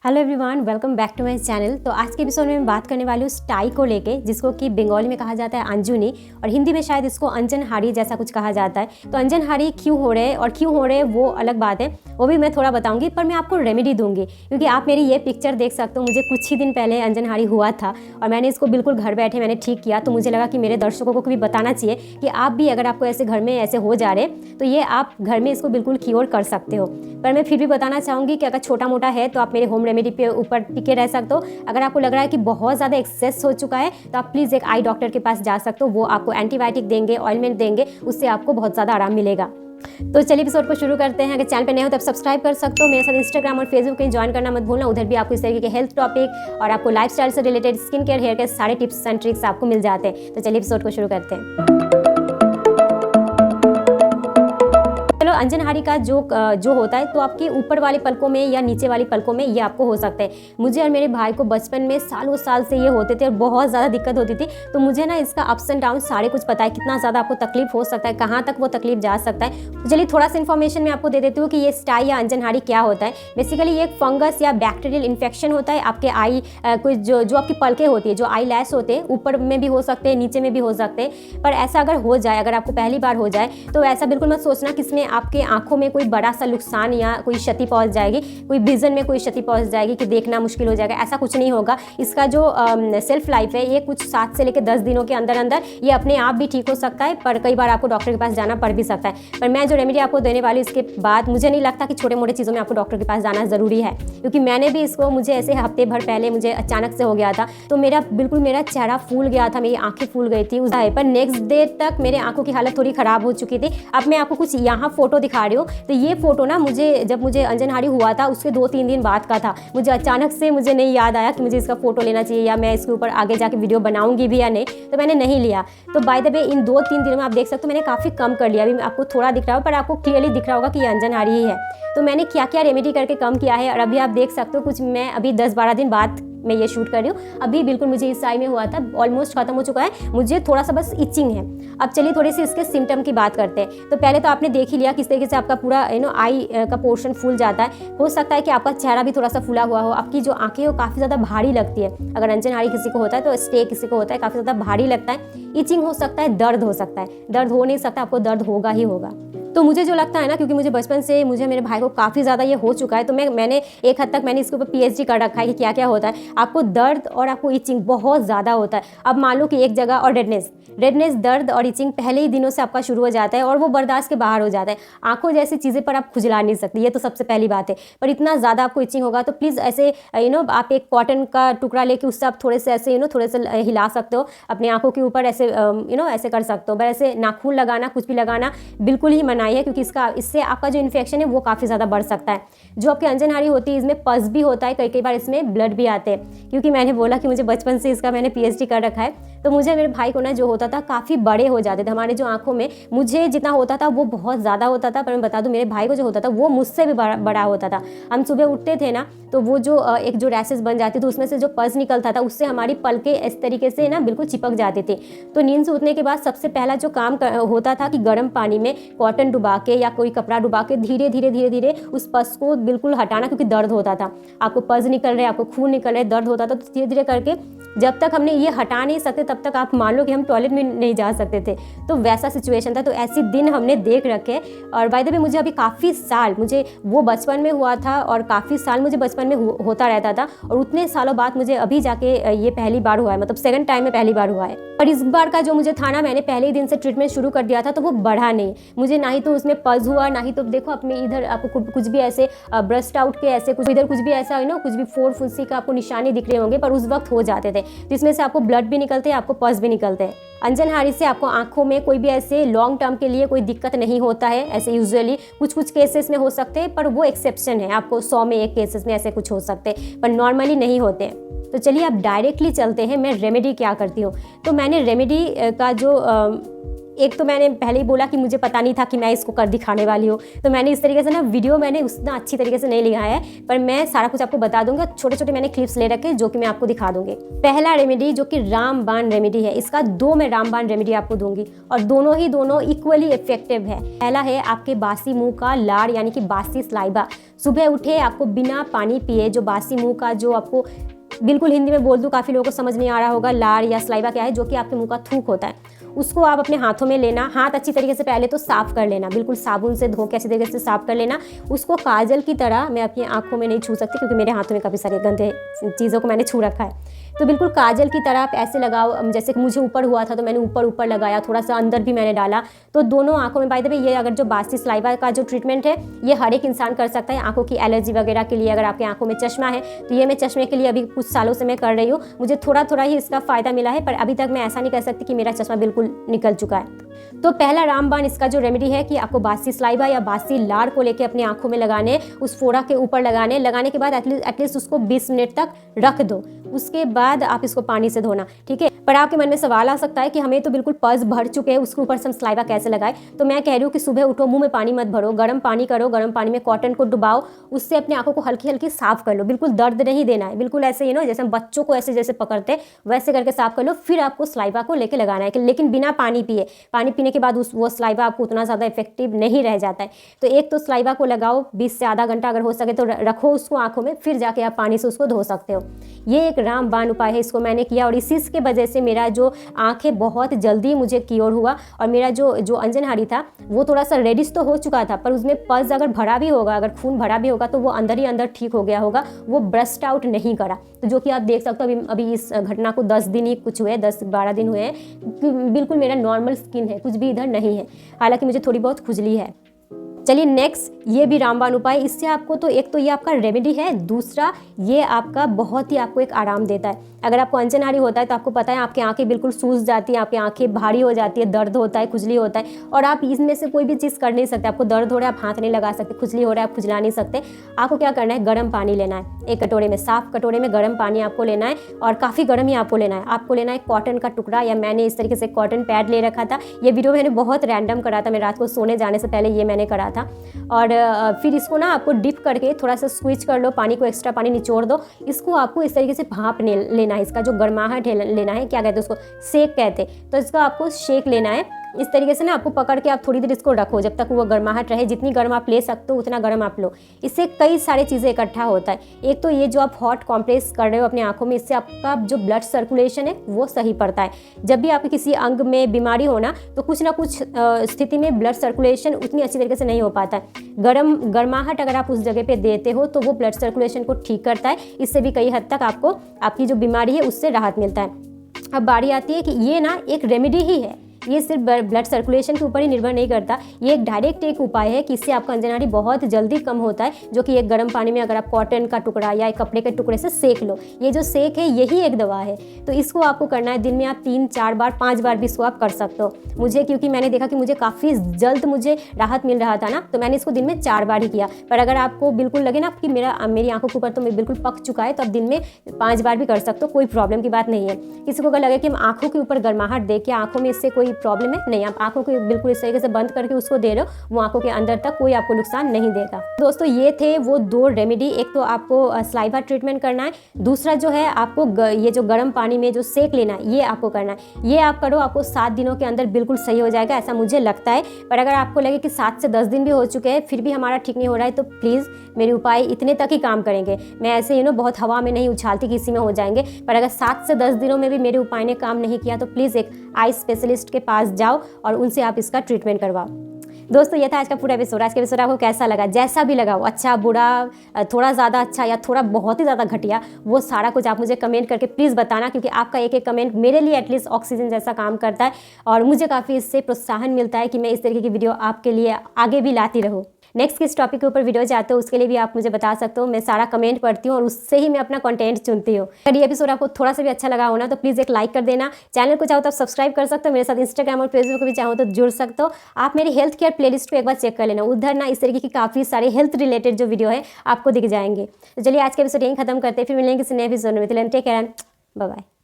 Hello everyone, welcome back to my channel. तो आज के एपिसोड में मैं बात करने वाली हूँ स्टाई को लेके, जिसको कि बंगाली में कहा जाता है अंजुनी और हिंदी में शायद इसको अंजनहारी जैसा कुछ कहा जाता है। तो अंजनहारी क्यों हो रहे हैं और क्यों हो रहे हैं वो अलग बात है, वो भी मैं थोड़ा बताऊंगी, पर मैं आपको रेमेडी दूंगी क्योंकि आप मेरी ये पिक्चर देख सकते हो। मुझे कुछ ही दिन पहले अंजनहारी हुआ था और मैंने इसको बिल्कुल घर बैठे मैंने ठीक किया। तो मुझे लगा कि मेरे दर्शकों को भी बताना चाहिए कि आप भी अगर आपको ऐसे घर में ऐसे हो जा रहे तो ये आप घर में इसको बिल्कुल क्योर कर सकते हो। पर मैं फिर भी बताना चाहूँगी कि अगर छोटा मोटा है तो आप मेरे होम रेमेडी पे ऊपर टिके रह सकते हो। अगर आपको लग रहा है कि बहुत ज़्यादा एक्सेस हो चुका है तो आप प्लीज़ एक आई डॉक्टर के पास जा सकते हो। वो आपको एंटीबायोटिक देंगे, ऑइलमेंट देंगे, उससे आपको बहुत ज़्यादा आराम मिलेगा। तो चलिए एपिसोड को शुरू करते हैं। अगर चैनल पे नए हो तब सब्सक्राइब कर सकते हो। मेरे साथ इंस्टाग्राम और फेसबुक पे ज्वाइन करना मत भूलना। उधर भी आपको इस तरीके के हेल्थ टॉपिक और आपको लाइफस्टाइल से related skin care, hair care सारे टिप्स एंड ट्रिक्स आपको मिल जाते हैं। तो चलिए एपिसोड को शुरू करते हैं। चलो, अंजनहारी का जो होता है तो आपके ऊपर वाले पलकों में या नीचे वाली पलकों में ये आपको हो सकता है। मुझे और मेरे भाई को बचपन में सालों साल से ये होते थे और बहुत ज़्यादा दिक्कत होती थी। तो मुझे ना इसका अप्स एंड डाउन सारे कुछ पता है, कितना ज़्यादा आपको तकलीफ हो सकता है, कहाँ तक वो तकलीफ जा सकता है। तो चलिए थोड़ा सा इन्फॉर्मेशन मैं आपको दे देती हूँ कि ये स्टाई या अंजनहारी क्या होता है। बेसिकली ये एक फंगस या बैक्टीरियल इन्फेक्शन होता है आपके आई कुछ जो आपकी पलकें होती है, जो आई लैश होते हैं, ऊपर में भी हो सकते हैं, नीचे में भी हो सकते हैं। पर ऐसा अगर हो जाए, अगर आपको पहली बार हो जाए तो ऐसा बिल्कुल मत सोचना कि इसमें आपके आंखों में कोई बड़ा सा नुकसान या कोई क्षति पहुंच जाएगी, कोई विजन में कोई क्षति पहुंच जाएगी कि देखना मुश्किल हो जाएगा। ऐसा कुछ नहीं होगा। इसका जो सेल्फ लाइफ है ये कुछ 7 से लेकर 10 दिनों के अंदर अंदर ये अपने आप भी ठीक हो सकता है। पर कई बार आपको डॉक्टर के पास जाना पड़ भी सकता है। पर मैं जो रेमेडी आपको देने वाली हूँ इसके बाद मुझे नहीं लगता कि छोटे मोटे चीज़ों में आपको डॉक्टर के पास जाना ज़रूरी है, क्योंकि मैंने भी इसको, मुझे ऐसे हफ्ते भर पहले मुझे अचानक से हो गया था। तो मेरा चेहरा फूल गया था, मेरी आंखें फूल गई थी पर नेक्स्ट डे तक मेरे आंखों की हालत थोड़ी ख़राब हो चुकी थी। अब मैं आपको कुछ यहाँ फोटो दिखा रही हूँ। तो ये फोटो ना जब मुझे अंजनहारी हुआ था उसके 2-3 दिन बाद का था। मुझे अचानक से मुझे नहीं याद आया कि मुझे इसका फोटो लेना चाहिए या मैं इसके ऊपर आगे जाके वीडियो बनाऊंगी भी या नहीं, तो मैंने नहीं लिया। तो बाय द वे इन 2-3 दिनों में आप देख सकते हो मैंने काफ़ी कम कर लिया। अभी आपको थोड़ा दिख रहा हो पर आपको क्लियरली दिख रहा होगा कि ये अंजनहारी ही है। तो मैंने क्या क्या रेमेडी करके कम किया है और अभी आप देख सकते हो कुछ मैं अभी 10-12 दिन बाद मैं ये शूट कर रही हूँ। अभी बिल्कुल मुझे इस आई में हुआ था, ऑलमोस्ट खत्म हो चुका है, मुझे थोड़ा सा बस इचिंग है। अब चलिए थोड़ी सी इसके सिम्टम की बात करते हैं। तो पहले तो आपने देख ही लिया किस तरीके से आपका पूरा आई का पोर्शन फूल जाता है। हो सकता है कि आपका चेहरा भी थोड़ा सा फूला हुआ हो, आपकी जो आंखें हो काफ़ी ज़्यादा भारी लगती है। अगर अंजनहारी किसी को होता है तो स्टे किसी को होता है काफ़ी ज़्यादा भारी लगता है, इचिंग हो सकता है, दर्द हो सकता है। दर्द हो नहीं सकता, आपको दर्द होगा ही होगा। तो मुझे जो लगता है ना, क्योंकि मुझे बचपन से मेरे भाई को काफ़ी ज़्यादा ये हो चुका है, तो मैंने एक हद तक मैंने इसके ऊपर PhD कर रखा है कि क्या क्या होता है। आपको दर्द और आपको इचिंग बहुत ज़्यादा होता है। अब मान लो कि एक जगह, और रेडनेस, दर्द और इचिंग पहले ही दिनों से आपका शुरू हो जाता है और वो बर्दाश्त के बाहर हो जाता है। आंखों जैसी चीज़ें पर आप खुजला नहीं सकते, ये तो सबसे पहली बात है। पर इतना ज़्यादा आपको इचिंग होगा तो प्लीज़ ऐसे आप एक कॉटन का टुकड़ा लेके उससे आप थोड़े से ऐसे थोड़े से हिला सकते हो अपनी आंखों के ऊपर, ऐसे ऐसे कर सकते हो। पर ऐसे नाखून लगाना, कुछ भी लगाना बिल्कुल ही मनाही है, क्योंकि इससे आपका जो इन्फेक्शन है वो काफ़ी ज़्यादा बढ़ सकता है। जो आपकी अंजनहारी होती है इसमें पस भी होता है, कई बार इसमें ब्लड भी आते हैं। क्योंकि मैंने बोला कि मुझे बचपन से इसका मैंने PhD कर रखा है, तो मुझे मेरे भाई को ना जो होता था काफ़ी बड़े हो जाते थे हमारे जो आंखों में। मुझे जितना होता था वो बहुत ज़्यादा होता था, पर मैं बता दूं मेरे भाई को जो होता था वो मुझसे भी बड़ा होता था। हम सुबह उठते थे ना तो वो जो एक जो रैसेस बन जाती थी उसमें से जो पस निकलता था उससे हमारी पलकें इस तरीके से ना बिल्कुल चिपक जाती थी। तो नींद से उठने के बाद सबसे पहला जो काम होता था कि गर्म पानी में कॉटन डुबा के या कोई कपड़ा डुबा के धीरे धीरे उस पस को बिल्कुल हटाना, क्योंकि दर्द होता था। आपको पस निकल रहे, आपको खून निकल रहे, दर्द होता था। तो धीरे धीरे करके जब तक हमने ये हटा नहीं सकते तब तक आप मान लो कि हम टॉयलेट में नहीं जा सकते थे। तो वैसा सिचुएशन था। तो ऐसे दिन हमने देख रखे। और बाय द वे मुझे अभी काफ़ी साल, मुझे वो बचपन में हुआ था और काफ़ी साल मुझे बचपन में होता रहता था, और उतने सालों बाद मुझे अभी जाके ये पहली बार हुआ है, मतलब सेकंड टाइम में पहली बार हुआ है। और इस बार का जो मुझे था ना, मैंने पहले ही दिन से ट्रीटमेंट शुरू कर दिया था, तो वो बढ़ा नहीं मुझे, ना ही तो उसमें पज हुआ, ना ही तो देखो अपने इधर आपको कुछ भी ऐसे ब्रस्ट आउट के ऐसे कुछ इधर कुछ भी ऐसा कुछ भी फोड़ फुंसी का आपको निशानी दिख रहे होंगे, पर उस वक्त हो जाते थे। तो इसमें से आपको ब्लड भी निकलते हैं, आपको पस भी निकलते हैं। अंजनहारी से आपको आंखों में कोई भी ऐसे लॉन्ग टर्म के लिए कोई दिक्कत नहीं होता है। ऐसे यूजुअली कुछ केसेस में हो सकते हैं, पर वो एक्सेप्शन है। आपको 100 में 1 केसेस में ऐसे कुछ हो सकते हैं, पर नॉर्मली नहीं होते। तो चलिए अब डायरेक्टली चलते हैं, मैं रेमेडी क्या करती हूँ। तो मैंने रेमेडी का जो एक तो मैंने पहले ही बोला कि मुझे पता नहीं था कि मैं इसको कर दिखाने वाली हूँ, तो मैंने इस तरीके से ना वीडियो मैंने उतना अच्छी तरीके से नहीं लिखा है, पर मैं सारा कुछ आपको बता दूंगा। छोटे छोटे मैंने क्लिप्स ले रखे जो कि मैं आपको दिखा दूंगी। पहला रेमेडी जो कि रामबाण रेमेडी है, इसका 2 मैं रामबाण रेमेडी आपको दूंगी और दोनों इक्वली इफेक्टिव है। पहला है आपके बासी मुंह का लार यानी कि बासी सलाइवा। सुबह उठे, आपको बिना पानी पिए जो बासी मुंह का, जो आपको बिल्कुल हिंदी में बोल दूँ, काफ़ी लोगों को समझ नहीं आ रहा होगा, लार या सलाइवा क्या है, जो कि आपके मुंह का थूक होता है, उसको आप अपने हाथों में लेना। हाथ अच्छी तरीके से पहले तो साफ़ कर लेना, बिल्कुल साबुन से धो के अच्छी तरीके से साफ़ कर लेना। उसको काजल की तरह, मैं अपनी आँखों में नहीं छू सकती क्योंकि मेरे हाथों में काफ़ी सारे गंदे चीज़ों को मैंने छू रखा है, तो बिल्कुल काजल की तरह आप ऐसे लगाओ। जैसे कि मुझे ऊपर हुआ था तो मैंने ऊपर ऊपर लगाया, थोड़ा सा अंदर भी मैंने डाला, तो दोनों आँखों में। बाय द वे, ये अगर जो बासी सलाइवा का जो ट्रीटमेंट है ये हर एक इंसान कर सकता है। आँखों की एलर्जी वगैरह के लिए, अगर आपकी आँखों में चश्मा है तो ये मैं चश्मे के लिए अभी कुछ सालों से मैं कर रही हूँ। मुझे थोड़ा थोड़ा ही इसका फ़ायदा मिला है, पर अभी तक मैं ऐसा नहीं कह सकती कि मेरा चश्मा बिल्कुल निकल चुका है। तो पहला रामबाण इसका जो रेमेडी है कि आपको बासी सलाइवा या बासी लार को लेके अपनी आँखों में लगाने, उस फोड़ा के ऊपर लगाने के बाद एटलीस्ट उसको 20 मिनट तक रख दो। उसके बाद आप इसको पानी से धोना, ठीक है। पर आपके मन में सवाल आ सकता है कि हमें तो बिल्कुल पस भर चुके हैं, उसके ऊपर से हम सलाइवा कैसे लगाए। तो मैं कह रही हूँ कि सुबह उठो, मुंह में पानी मत भरो, गर्म पानी करो, गर्म पानी में कॉटन को डुबाओ, उससे अपनी आंखों को हल्की हल्की साफ कर लो। बिल्कुल दर्द नहीं देना है, बिल्कुल ऐसे जैसे हम बच्चों को ऐसे जैसे पकड़ते हैं वैसे करके साफ कर लो। फिर आपको सलाइवा को लेके लगाना है, लेकिन बिना पानी पिए। पानी पीने के बाद वो सलाइवा आपको उतना ज़्यादा इफेक्टिव नहीं रह जाता है। तो एक तो सलाइवा को लगाओ 20 से आधा घंटा, अगर हो सके तो रखो उसको आंखों में, फिर जाके आप पानी से उसको धो सकते हो। ये एक रामबाण उपाय है, इसको मैंने किया और इसी की वजह से मेरा जो आंखें बहुत जल्दी मुझे क्योर हुआ। और मेरा जो अंजनहारी था वो थोड़ा सा रेडिश तो हो चुका था, पर उसमें पस अगर भरा भी होगा, अगर खून भरा भी होगा तो वो अंदर ही अंदर ठीक हो गया होगा, वो ब्रस्ट आउट नहीं करा। तो जो कि आप देख सकते हो अभी इस घटना को 10 दिन ही कुछ हुए, 10-12 दिन हुए हैं। बिल्कुल मेरा नॉर्मल स्किन है, कुछ भी इधर नहीं है, हालांकि मुझे थोड़ी बहुत खुजली है। चलिए नेक्स्ट, ये भी रामबाण उपाय। इससे आपको तो एक तो ये आपका रेमेडी है, दूसरा ये आपका बहुत ही आपको एक आराम देता है। अगर आपको अंजनहारी होता है तो आपको पता है आपकी आंखें बिल्कुल सूज जाती हैं, आपकी आंखें भारी हो जाती है, दर्द होता है, खुजली होता है, और आप इसमें से कोई भी चीज़ कर नहीं सकते। आपको दर्द हो रहा है आप हाथ नहीं लगा सकते, खुजली हो रहा है आप खुजला नहीं सकते। आपको क्या करना है, गर्म पानी लेना है, एक कटोरे में, साफ कटोरे में गर्म पानी आपको लेना है, और काफ़ी गर्म ही आपको लेना है। आपको लेना है कॉटन का टुकड़ा, या मैंने इस तरीके से कॉटन पैड ले रखा था। ये वीडियो मैंने बहुत रैंडम करा था, मैं रात को सोने जाने से पहले ये मैंने करा था। और फिर इसको ना आपको डिप करके थोड़ा सा स्क्विच कर लो, पानी को एक्स्ट्रा पानी निचोड़ दो। इसको आपको इस तरीके से भाप लेना है, इसका जो गर्माहट है लेना है, क्या कहते हैं उसको, सेक कहते हैं। तो इसका आपको शेक लेना है इस तरीके से ना, आपको पकड़ के आप थोड़ी देर इसको रखो जब तक वो गर्माहट रहे। जितनी गर्म आप ले सकते हो उतना गर्म आप लो। इससे कई सारी चीज़ें इकट्ठा होता है। एक तो ये जो आप हॉट कॉम्प्रेस कर रहे हो अपनी आंखों में, इससे आपका जो ब्लड सर्कुलेशन है वो सही पड़ता है। जब भी आपके किसी अंग में बीमारी हो ना, तो कुछ ना कुछ स्थिति में ब्लड सर्कुलेशन उतनी अच्छी तरीके से नहीं हो पाता है। गर्माहट अगर आप उस जगह पे देते हो तो वो ब्लड सर्कुलेशन को ठीक करता है। इससे भी कई हद तक आपको आपकी जो बीमारी है उससे राहत मिलता है। अब बारी आती है कि ये ना एक रेमेडी ही है, ये सिर्फ ब्लड सर्कुलेशन के ऊपर ही निर्भर नहीं करता। ये एक डायरेक्ट एक उपाय है कि इससे आपका अंजनहारी बहुत जल्दी कम होता है, जो कि एक गर्म पानी में अगर आप कॉटन का टुकड़ा या एक कपड़े के टुकड़े से सेक लो। ये जो सेक है यही एक दवा है। तो इसको आपको करना है दिन में आप 3-4 बार 5 बार भी इसको आप कर सकते हो। मुझे क्योंकि मैंने देखा कि मुझे काफ़ी जल्द मुझे राहत मिल रहा था ना, तो मैंने इसको दिन में 4 बार ही किया। पर अगर आपको बिल्कुल लगे ना कि मेरी आंखों के ऊपर तो बिल्कुल पक चुका है, तो आप दिन में 5 बार भी कर सकते हो, कोई प्रॉब्लम की बात नहीं है। किसी को अगर लगे कि हम आंखों के ऊपर गर्माहट दे के आंखों में इससे कोई प्रॉब्लम है, नहीं, आप आंखों को बिल्कुल इस तरीके से बंद करके उसको दे रहे हो, वो आंखों के अंदर तक कोई आपको नुकसान नहीं देगा। दोस्तों ये थे वो 2 रेमेडी। एक तो आपको सलाइवा ट्रीटमेंट करना है, दूसरा जो है आपको ये जो गर्म पानी में जो सेक लेना है ये आपको करना है। ये आप करो, आपको 7 दिनों के अंदर बिल्कुल सही हो जाएगा, ऐसा मुझे लगता है। पर अगर आपको लगे कि 7 से 10 दिन भी हो चुके हैं फिर भी हमारा ठीक नहीं हो रहा है, तो प्लीज़ मेरे उपाय इतने तक ही काम करेंगे। मैं ऐसे बहुत हवा में नहीं उछालती कि इसी में हो जाएंगे। पर अगर 7 से 10 दिनों में भी मेरे उपाय ने काम नहीं किया तो प्लीज़ एक आई स्पेशलिस्ट के पास जाओ और उनसे आप इसका ट्रीटमेंट करवाओ। दोस्तों ये था आज का पूरा एपिसोड। आज का एपिसोड आपको कैसा लगा, जैसा भी लगा, अच्छा बुरा, थोड़ा ज़्यादा अच्छा या थोड़ा बहुत ही ज़्यादा घटिया, वो सारा कुछ आप मुझे कमेंट करके प्लीज़ बताना, क्योंकि आपका एक एक कमेंट मेरे लिए एटलीस्ट ऑक्सीजन जैसा काम करता है और मुझे काफ़ी इससे प्रोत्साहन मिलता है कि मैं इस तरीके की वीडियो आपके लिए आगे भी लाती रहूँ। नेक्स्ट किस टॉपिक के ऊपर वीडियो चाहते हो उसके लिए भी आप मुझे बता सकते हो। मैं सारा कमेंट पढ़ती हूँ और उससे ही मैं अपना कंटेंट चुनती हूँ। अगर ये एपिसोड आपको थोड़ा सा भी अच्छा लगा हो ना, तो प्लीज़ एक लाइक कर देना। चैनल को चाहो तो आप सब्सक्राइब कर सकते हो, मेरे साथ इंस्टाग्राम और फेसबुक को भी चाहो तो जुड़ सकते हो। आप मेरी हेल्थ केयर प्लेलिस्ट को एक बार चेक कर लेना, उधर ना इस तरीके की काफ़ी सारे हेल्थ रिलेटेड जो वीडियो है आपको दिख जाएंगे। तो चलिए आज का एपिसोड यहीं खत्म करते हैं, फिर मिलेंगे किसी नए एपिसोड में। Take care, bye bye.